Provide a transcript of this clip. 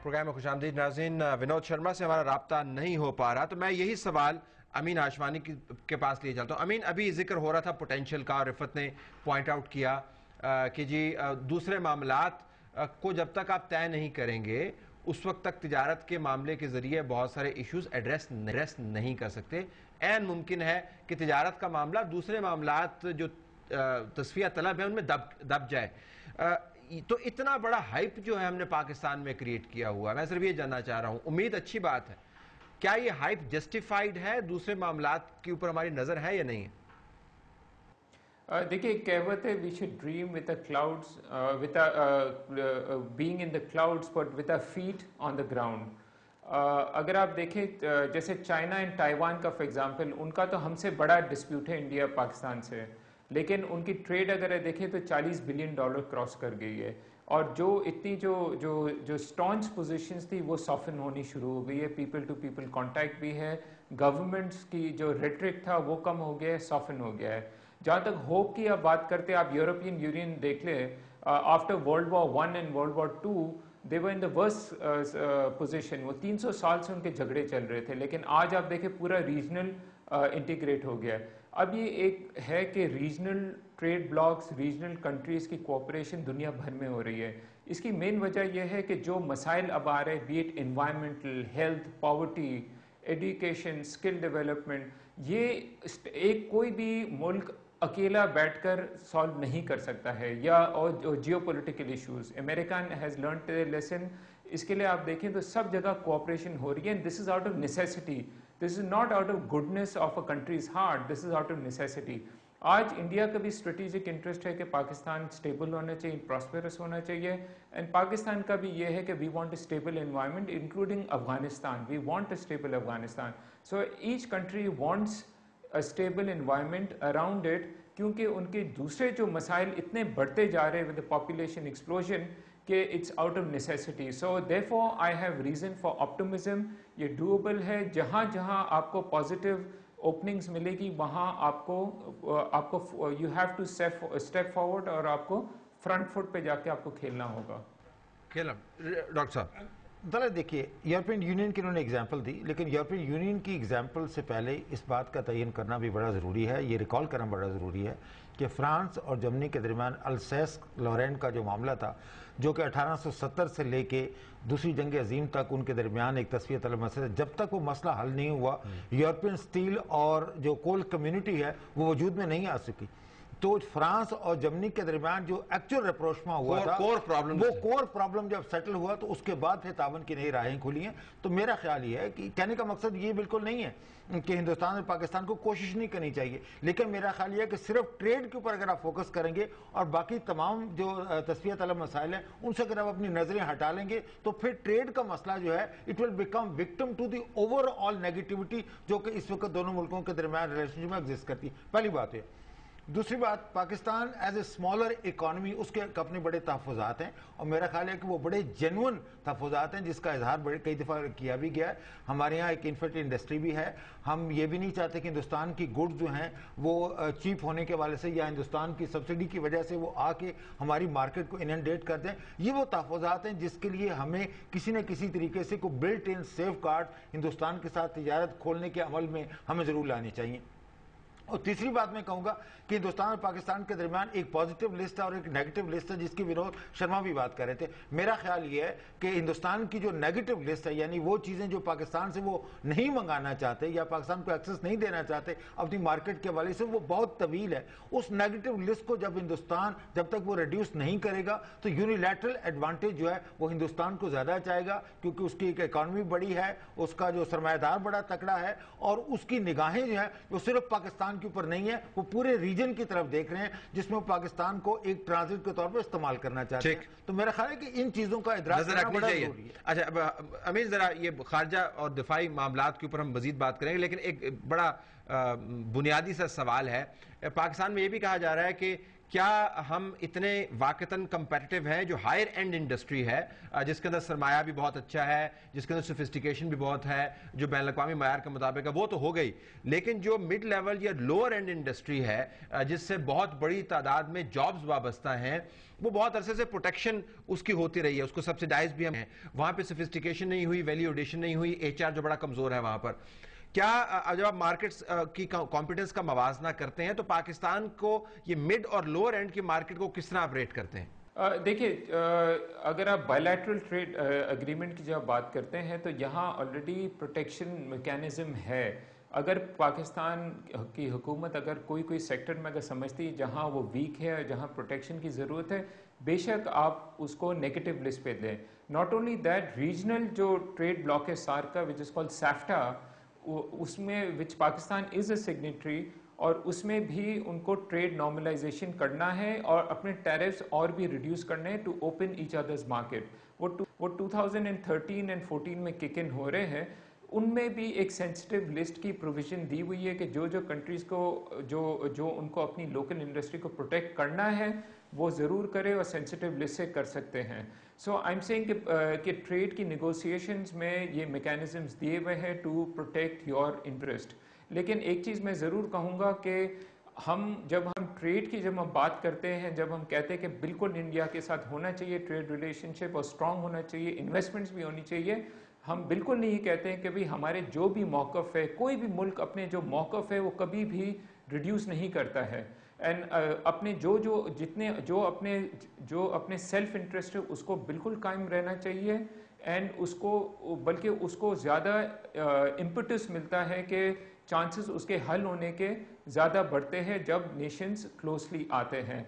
Programme میں خوش آمدید ناظرین. ونود شرما سے ہمارا رابطہ نہیں ہو پا رہا تو میں یہی سوال امین ہاشمانی کے پاس لیے چلتا ہوں. امین, ابھی ذکر ہو رہا تھا پوٹینشیل کا, اور رفت نے پوائنٹ آؤٹ کیا کہ جی دوسرے معاملات کو جب تک آپ طے نہیں کریں گے اس وقت تک تجارت کے معاملے کے ذریعے بہت سارے ایشوز ایڈریس نہیں کر سکتے. عین ممکن ہے کہ تجارت کا معاملہ دوسرے معاملات جو تصفیہ طلب ہے ان میں دب جائے. تو اتنا بڑا ہائپ جو ہے ہم نے پاکستان میں کریٹ کیا ہوا ہے, میں صرف یہ جاننا چاہ رہا ہوں, امید اچھی بات ہے, کیا یہ ہائپ جسٹیفائیڈ ہے؟ دوسرے معاملات کے اوپر ہماری نظر ہے یا نہیں ہے؟ دیکھیے کہوت ہے we should dream with the clouds, with being in the clouds but with the feet on the ground. اگر آپ دیکھیں جیسے چائنا اینڈ تائیوان کا فار ایگزامپل, ان کا تو ہم سے بڑا ڈسپیوٹ ہے انڈیا پاکستان سے, لیکن ان کی ٹریڈ اگر دیکھیں تو $40 بلین کراس کر گئی ہے, اور جو اتنی جو اسٹانچ پوزیشنز تھی وہ سافن ہونی شروع ہو گئی ہے. پیپل ٹو پیپل کانٹیکٹ بھی ہے, گورنمنٹس کی جو ریٹرک تھا وہ کم ہو گیا ہے, سافن ہو گیا ہے. جہاں تک ہوپ کی آپ بات کرتے ہیں, آپ یورپین یونین دیکھ لیں, after World War 1 and World War 2 they were in the worst position. وہ 300 سال سے ان کے جھگڑے چل رہے تھے, لیکن آج آپ دیکھیں پورا ریجنل انٹیگریٹ ہو گیا. اب یہ ایک ہے کہ regional trade blocks, regional countries کی کوآپریشن دنیا بھر میں ہو رہی ہے. اس کی مین وجہ یہ ہے کہ جو مسائل اب آ رہے, be it environmental, health, poverty, education, skill development, یہ ایک کوئی بھی ملک اکیلا بیٹھ کر سالو نہیں کر سکتا ہے, یا اور geopolitical issues. American has learned a lesson. اس کے لیے آپ دیکھیں تو سب جگہ کوآپریشن ہو رہی ہے, and this is out of necessity. This is not out of goodness of a countries heart, this is out of necessity. آج انڈیا کا بھی اسٹریٹجک انٹرسٹ ہے کہ پاکستان اسٹیبل ہونا چاہیے, پراسپیرس ہونا چاہیے, اینڈ پاکستان کا بھی یہ ہے کہ we want a stable environment including Afghanistan. We want a stable Afghanistan. So each country wants a stable environment around it, کیونکہ ان کے دوسرے جو مسائل اتنے بڑھتے جا رہے with the population explosion کہ it's out of necessity. So therefore I have reason for optimism. یہ doable ہے. جہاں جہاں آپ کو positive openings ملے گی وہاں آپ کو you have to step forward, اور آپ کو front foot پہ جا کے آپ کو کھیلنا ہوگا. ڈاکٹر صاحب دلہ دیکھیے, یورپین یونین کی انہوں نے اگزامپل دی, لیکن یورپین یونین کی اگزامپل سے پہلے اس بات کا تعین کرنا بھی بڑا ضروری ہے, یہ ریکال کرنا بڑا ضروری ہے کہ فرانس اور جرمنی کے درمیان السیس لورینٹ کا جو معاملہ تھا, جو کہ 1870 سے لے کے دوسری جنگ عظیم تک ان کے درمیان ایک تصفیہ طلب مسئلہ, جب تک وہ مسئلہ حل نہیں ہوا یورپین سٹیل اور جو کول کمیونٹی ہے وہ وجود میں نہیں آ سکی. تو فرانس اور جرمنی کے درمیان جو ایکچوئل رپروشما ہوا تھا, وہ کور پرابلم جب سیٹل ہوا تو اس کے بعد پھر تعاون کی نئی راہیں کھلی ہیں. تو میرا خیال یہ ہے کہ کہنے کا مقصد یہ بالکل نہیں ہے کہ ہندوستان اور پاکستان کو کوشش نہیں کرنی چاہیے, لیکن میرا خیال یہ ہے کہ صرف ٹریڈ کے اوپر اگر آپ فوکس کریں گے اور باقی تمام جو تصفیہ طلب مسائل ہیں ان سے اگر آپ اپنی نظریں ہٹا لیں گے تو پھر ٹریڈ کا مسئلہ جو ہے it will become victim to the overall negativity جو کہ اس وقت دونوں ملکوں کے درمیان ریلیشن شپ میں ایگزسٹ کرتی ہے. پہلی بات ہے. دوسری بات, Pakistan as a smaller economy, اس کے اپنے بڑے تحفظات ہیں, اور میرا خیال ہے کہ وہ بڑے جینون تحفظات ہیں جس کا اظہار کئی دفعہ کیا بھی گیا ہے. ہمارے یہاں ایک انفینٹ انڈسٹری بھی ہے. ہم یہ بھی نہیں چاہتے کہ ہندوستان کی گڈز جو ہیں وہ چیپ ہونے کے حوالے سے یا ہندوستان کی سبسڈی کی وجہ سے وہ آ کے ہماری مارکیٹ کو اننڈیٹ کر دیں. یہ وہ تحفظات ہیں جس کے لیے ہمیں کسی نہ کسی طریقے سے کوئی built in safeguard Hindustan کے ساتھ تجارت کھولنے کے عمل میں ہمیں ضرور لانی چاہیے. اور تیسری بات میں کہوں گا کہ ہندوستان اور پاکستان کے درمیان ایک پازیٹیو لسٹ ہے اور ایک نیگیٹو لسٹ ہے, جس کی ونود شرما بھی بات کر رہے تھے. میرا خیال یہ ہے کہ ہندوستان کی جو نیگیٹو لسٹ ہے, یعنی وہ چیزیں جو پاکستان سے وہ نہیں منگانا چاہتے یا پاکستان کو ایکسس نہیں دینا چاہتے اپنی مارکیٹ کے حوالے سے, وہ بہت طویل ہے. اس نیگیٹو لسٹ کو جب ہندوستان جب تک وہ ریڈیوس نہیں کرے گا تو یونیلیٹرل ایڈوانٹیج جو ہے وہ ہندوستان کو زیادہ چاہے گا, کیونکہ اس کی ایک اکانومی بڑی ہے, اس کا جو سرمایہ دار بڑا تکڑا ہے, اور اس کی نگاہیں جو ہیں وہ صرف پاکستان کے اوپر نہیں ہے, وہ پورے ریجن کی طرف دیکھ رہے ہیں جس میں پاکستان کو ایک ٹرانزٹ کے طور پر استعمال کرنا چاہتے ہیں. تو میرا خیال ہے کہ ان چیزوں کا ادراک کرنا بڑا ضروری ہے. اچھا امین, ذرا یہ خارجہ اور دفاعی معاملات کے اوپر ہم مزید بات کریں گے, لیکن ایک بڑا بنیادی سا سوال ہے. پاکستان میں یہ بھی کہا جا رہا ہے کہ کیا ہم اتنے واقعتاً کمپیٹیٹو ہیں؟ جو ہائر اینڈ انڈسٹری ہے جس کے اندر سرمایہ بھی بہت اچھا ہے، جس کے اندر سوفسٹیکیشن بھی بہت ہے، جو بین الاقوامی معیار کے مطابق ہے، وہ تو ہو گئی، لیکن جو مڈ لیول یا لوور اینڈ انڈسٹری ہے جس سے بہت بڑی تعداد میں جابز وابستہ ہیں، وہ بہت عرصے سے پروٹیکشن اس کی ہوتی رہی ہے، اس کو سبسیڈائز بھی ہم ہیں، وہاں پہ سوفسٹیکیشن نہیں ہوئی، ویلیو ایڈیشن نہیں ہوئی، ایچ آر جو بڑا کمزور ہے وہاں پر. کیا جب آپ مارکیٹس کی کمپیٹنس کا موازنہ کرتے ہیں تو پاکستان کو یہ مڈ اور لوور اینڈ کی مارکیٹ کو کس طرح آپ ریٹ کرتے ہیں؟ دیکھیے، اگر آپ بائیلیٹرل ٹریڈ اگریمنٹ کی جب بات کرتے ہیں تو یہاں آلریڈی پروٹیکشن میکینزم ہے. اگر پاکستان کی حکومت اگر کوئی سیکٹر میں اگر سمجھتی ہے جہاں وہ ویک ہے، جہاں پروٹیکشن کی ضرورت ہے، بے شک آپ اس کو نیگیٹو لسٹ پہ دیں. ناٹ اونلی دیٹ، ریجنل جو ٹریڈ بلاک ہے سارکا وچ از کالڈ سیفٹا، اس میں وچ پاکستان از اے سگنیٹری، اور اس میں بھی ان کو ٹریڈ نارملائزیشن کرنا ہے اور اپنے ٹیرفز اور بھی ریڈیوس کرنے ہیں to open each others market. وہ 2013 اینڈ 14 میں کک ان ہو رہے ہیں. ان میں بھی ایک سینسٹیو لسٹ کی پروویژن دی ہوئی ہے کہ جو کنٹریز کو جو ان کو اپنی لوکل انڈسٹری کو پروٹیکٹ کرنا ہے وہ ضرور کرے اور سینسٹیو لسٹ سے کر سکتے ہیں. سو آئی ایم سینگ کہ ٹریڈ کی نیگوسیشنز میں یہ میکینزمز دیے ہوئے ہیں ٹو پروٹیکٹ یور انٹرسٹ. لیکن ایک چیز میں ضرور کہوں گا کہ جب ہم ٹریڈ کی جب ہم بات کرتے ہیں، جب ہم کہتے ہیں کہ بالکل انڈیا کے ساتھ ہونا چاہیے ٹریڈ ریلیشن شپ اور اسٹرانگ ہونا چاہیے، انویسٹمنٹس بھی ہونی چاہیے، ہم بالکل نہیں کہتے ہیں کہ بھی ہمارے جو بھی موقف ہے، کوئی بھی ملک اپنے جو موقف ہے وہ کبھی بھی ریڈیوس نہیں کرتا ہے. اینڈ اپنے جو اپنے سیلف انٹرسٹ ہے اس کو بالکل قائم رہنا چاہیے. اینڈ بلکہ اس کو زیادہ امپٹس ملتا ہے کہ چانسز اس کے حل ہونے کے زیادہ بڑھتے ہیں جب نیشنز کلوزلی آتے ہیں.